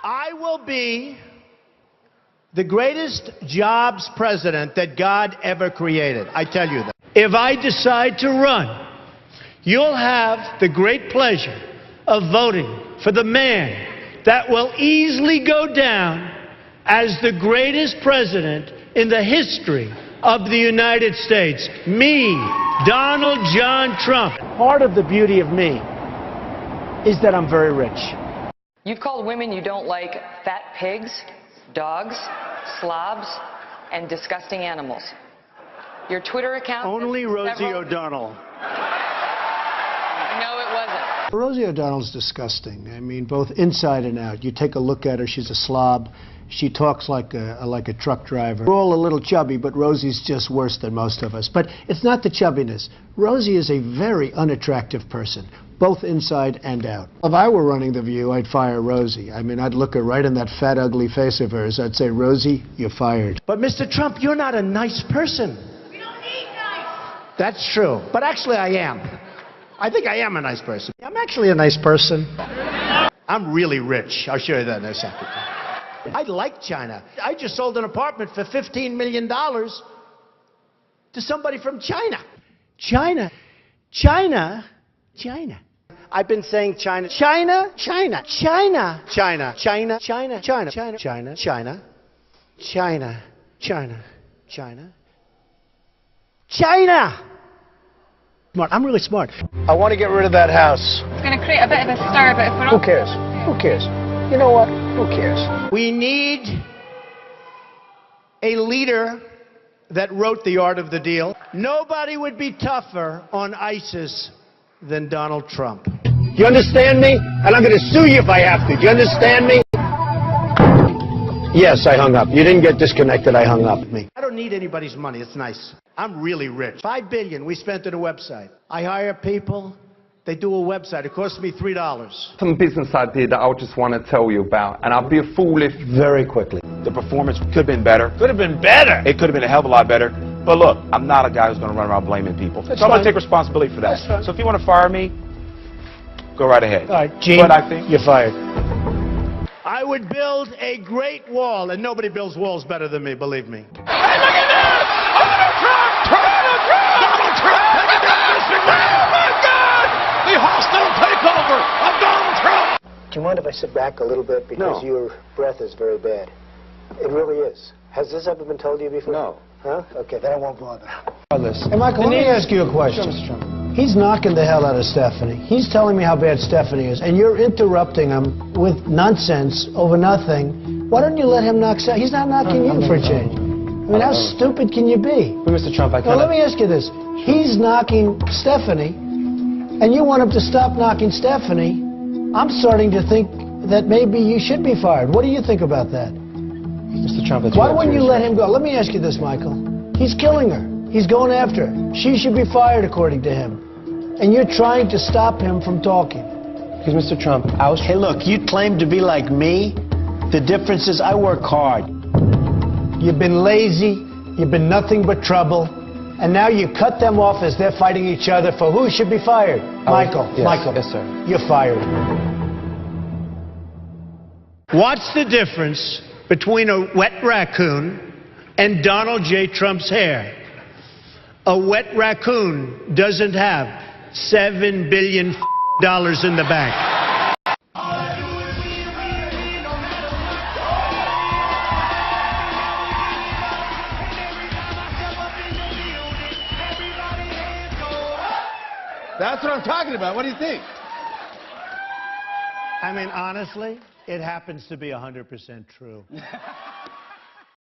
I will be the greatest jobs president that God ever created. I tell you that. If I decide to run, you'll have the great pleasure of voting for the man that will easily go down as the greatest president in the history of the United States. Me, Donald John Trump. Part of the beauty of me is that I'm very rich. You've called women you don't like fat pigs, dogs, slobs, and disgusting animals. Your Twitter account... Only Rosie O'Donnell. No, it wasn't. Rosie O'Donnell's disgusting. I mean, both inside and out. You take a look at her, she's a slob. She talks like a truck driver. We're all a little chubby, but Rosie's just worse than most of us. But it's not the chubbiness. Rosie is a very unattractive person, both inside and out. If I were running The View, I'd fire Rosie. I mean, I'd look her right in that fat, ugly face of hers. I'd say, Rosie, you're fired. But Mr. Trump, you're not a nice person. We don't need nice. That's true. But actually, I am. I think I am a nice person. I'm actually a nice person. I'm really rich. I'll show you that in a second. I like China. I just sold an apartment for $15 million to somebody from China. China. I've been saying China. China. China. Smart. I'm really smart. I want to get rid of that house. It's going to create a bit of a stir, but if we're all... Who cares? Who cares? You know what? Who cares? We need a leader that wrote The Art of the Deal. Nobody would be tougher on ISIS than Donald Trump. Do you understand me? And I'm going to sue you if I have to. Do you understand me? Yes, I hung up. You didn't get disconnected. I hung up. I don't need anybody's money. It's nice. I'm really rich. $5 billion we spent on a website. I hire people. They do a website. It costs me $3. Some business idea that I just want to tell you about, and I'll be a fool if... Very quickly. The performance could have been better. Could have been better. It could have been a hell of a lot better. But look, I'm not a guy who's going to run around blaming people. So I'm going to take responsibility for that. So if you want to fire me, go right ahead. All right, Gene, but I think you're fired. I would build a great wall, and nobody builds walls better than me, believe me. Hey, look at this! Donald Trump! Donald Trump! Donald Trump! Taking down Mr. Oh, my God! The hostile takeover of Donald Trump! Do you mind if I sit back a little bit? Because your breath is very bad. It really is. Has this ever been told to you before? No. Huh? Okay, then I won't bother. Hey, Michael, let me ask you a question. He's knocking the hell out of Stephanie. He's telling me how bad Stephanie is, and you're interrupting him with nonsense over nothing. Why don't you let him knock Stephanie? He's not knocking you for a change. I mean, how stupid can you be? Mr. Trump, Now, let me ask you this. He's knocking Stephanie, and you want him to stop knocking Stephanie. I'm starting to think that maybe you should be fired. What do you think about that? Mr. Trump, Why wouldn't you let him go? Let me ask you this, Michael. He's killing her. He's going after her. She should be fired, according to him. And you're trying to stop him from talking. Because Mr. Trump, Hey, look, you claim to be like me. The difference is I work hard. You've been lazy. You've been nothing but trouble. And now you cut them off as they're fighting each other for who should be fired. Michael. Yes, Michael. yes, sir. You're fired. What's the difference between a wet raccoon and Donald J. Trump's hair? A wet raccoon doesn't have $7 billion in the bank. That's what I'm talking about. What do you think? I mean, honestly, it happens to be 100% true.